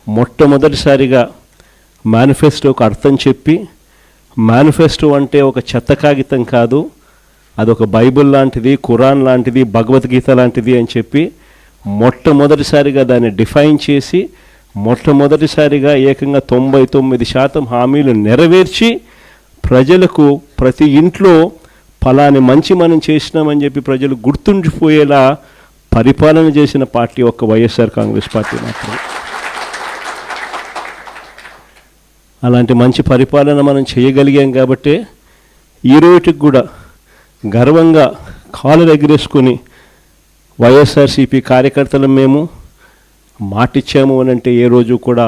మొట్టమొదటిసారిగా మేనిఫెస్టోకు అర్థం చెప్పి, మేనిఫెస్టో అంటే ఒక చెత్త కాగితం కాదు, అదొక బైబిల్ లాంటిది, ఖురాన్ లాంటిది, భగవద్గీత లాంటిది అని చెప్పి మొట్టమొదటిసారిగా దాన్ని డిఫైన్ చేసి మొట్టమొదటిసారిగా ఏకంగా 99% హామీలు నెరవేర్చి ప్రజలకు ప్రతి ఇంట్లో ఫలాని మంచి మనం చేసినామని చెప్పి ప్రజలు గుర్తుండిపోయేలా పరిపాలన చేసిన పార్టీ ఒక్క వైఎస్ఆర్ కాంగ్రెస్ పార్టీ మాత్రమే. అలాంటి మంచి పరిపాలన మనం చేయగలిగాం కాబట్టే ఈ రోజుకి కూడా గర్వంగా కాళ్ళు ఎగిరేసుకొని వైఎస్ఆర్సీపీ కార్యకర్తలు మేము మాటిచ్చాము అని అంటే ఏ రోజు కూడా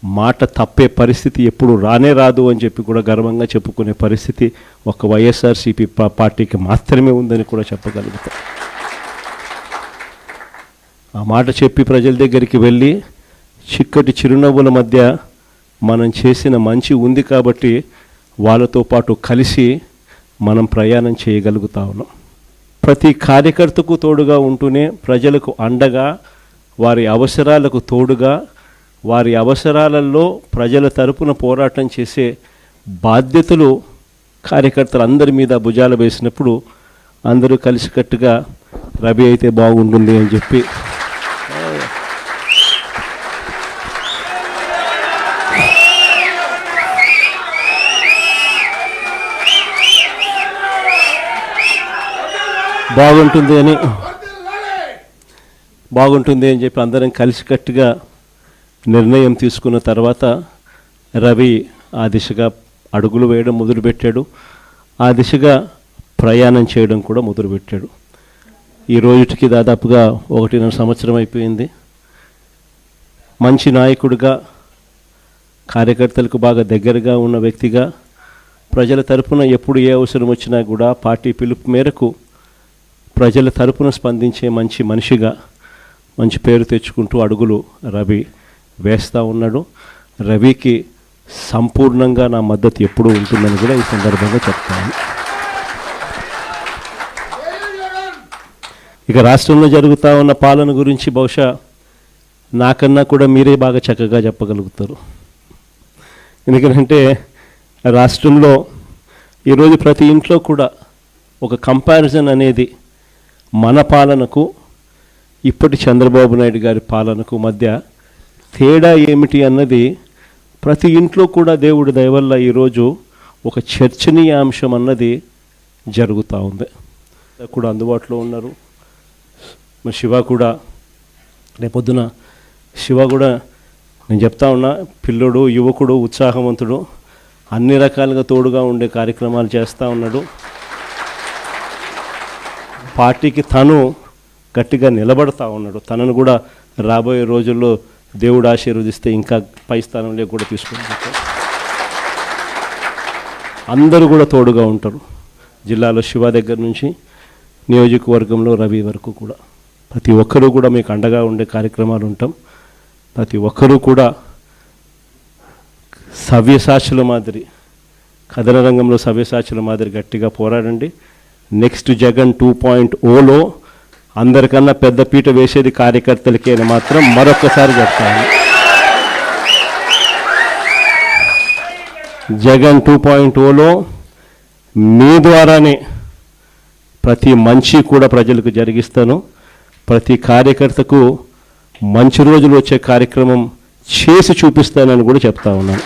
మాట తప్పే పరిస్థితి ఎప్పుడు రానే రాదు అని చెప్పి కూడా గర్వంగా చెప్పుకునే పరిస్థితి ఒక వైఎస్ఆర్సీపీ పార్టీకి మాత్రమే ఉందని కూడా చెప్పగలుగుతాం. ఆ మాట చెప్పి ప్రజల దగ్గరికి వెళ్ళి చిక్కటి చిరునవ్వుల మధ్య మనం చేసిన మంచి ఉంది కాబట్టి వాళ్ళతో పాటు కలిసి మనం ప్రయాణం చేయగలుగుతా ఉన్నాం. ప్రతి కార్యకర్తకు తోడుగా ఉంటూనే ప్రజలకు అండగా, వారి అవసరాలకు తోడుగా, వారి అవసరాలలో ప్రజల తరపున పోరాటం చేసే బాధ్యతలు కార్యకర్తలు అందరి మీద భుజాలు వేసినప్పుడు అందరూ కలిసికట్టుగా రవి అయితే బాగుంటుంది అని చెప్పి బాగుంటుంది అని చెప్పి అందరం కలిసికట్టుగా నిర్ణయం తీసుకున్న తర్వాత రవి ఆ దిశగా అడుగులు వేయడం మొదలుపెట్టాడు. ఆ దిశగా ప్రయాణం చేయడం కూడా మొదలుపెట్టాడు. ఈ రోజుకి దాదాపుగా 1.5 సంవత్సరం అయిపోయింది. మంచి నాయకుడిగా, కార్యకర్తలకు బాగా దగ్గరగా ఉన్న వ్యక్తిగా, ప్రజల తరపున ఎప్పుడు ఏ అవసరం వచ్చినా కూడా పార్టీ పిలుపు మేరకు ప్రజల తరపున స్పందించే మంచి మనిషిగా మంచి పేరు తెచ్చుకుంటూ అడుగులు రవి వేస్తూ ఉన్నాడు. రవికి సంపూర్ణంగా నా మద్దతు ఎప్పుడూ ఉంటుందని కూడా ఈ సందర్భంగా చెప్తాను. ఇక రాష్ట్రంలో జరుగుతూ ఉన్న పాలన గురించి బహుశా నాకన్నా కూడా మీరే బాగా చక్కగా చెప్పగలుగుతారు. ఎందుకంటే రాష్ట్రంలో ఈరోజు ప్రతి ఇంట్లో కూడా ఒక కంపారిజన్ అనేది మన పాలనకు ఇప్పటి చంద్రబాబు నాయుడు గారి పాలనకు మధ్య తేడా ఏమిటి అన్నది ప్రతి ఇంట్లో కూడా దేవుడి దయ వల్ల ఈరోజు ఒక చర్చనీయాంశం అన్నది జరుగుతూ ఉంది. కూడా అందుబాటులో ఉన్నారు. మరి శివ కూడా రేపొద్దున శివ కూడా నేను చెప్తా ఉన్నా, పిల్లోడు, యువకుడు, ఉత్సాహవంతుడు, అన్ని రకాలుగా తోడుగా ఉండే కార్యక్రమాలు చేస్తూ ఉన్నాడు. పార్టీకి తను గట్టిగా నిలబడతా ఉన్నాడు. తనను కూడా రాబోయే రోజుల్లో దేవుడు ఆశీర్వదిస్తే ఇంకా పై స్థానంలో కూడా తీసుకుంటారు. అందరూ కూడా తోడుగా ఉంటారు. జిల్లాలో శివ దగ్గర నుంచి నియోజకవర్గంలో రవి వరకు కూడా ప్రతి ఒక్కరూ కూడా మీకు అండగా ఉండే కార్యక్రమాలు ఉంటాం. ప్రతి ఒక్కరూ కూడా సవ్యసాచుల మాదిరి, కథన రంగంలో సవ్యసాచుల మాదిరి గట్టిగా పోరాడండి. నెక్స్ట్ జగన్ 2.0లో అందరికన్నా పెద్ద పీట వేసేది కార్యకర్తలకే అని మాత్రం మరొకసారి చెప్తాను. జగన్ 2.0లో మీ ద్వారానే ప్రతి మంచి కూడా ప్రజలకు జరిగిస్తాను. ప్రతి కార్యకర్తకు మంచి రోజులు వచ్చే కార్యక్రమం చేసి చూపిస్తానని కూడా చెప్తా ఉన్నాను.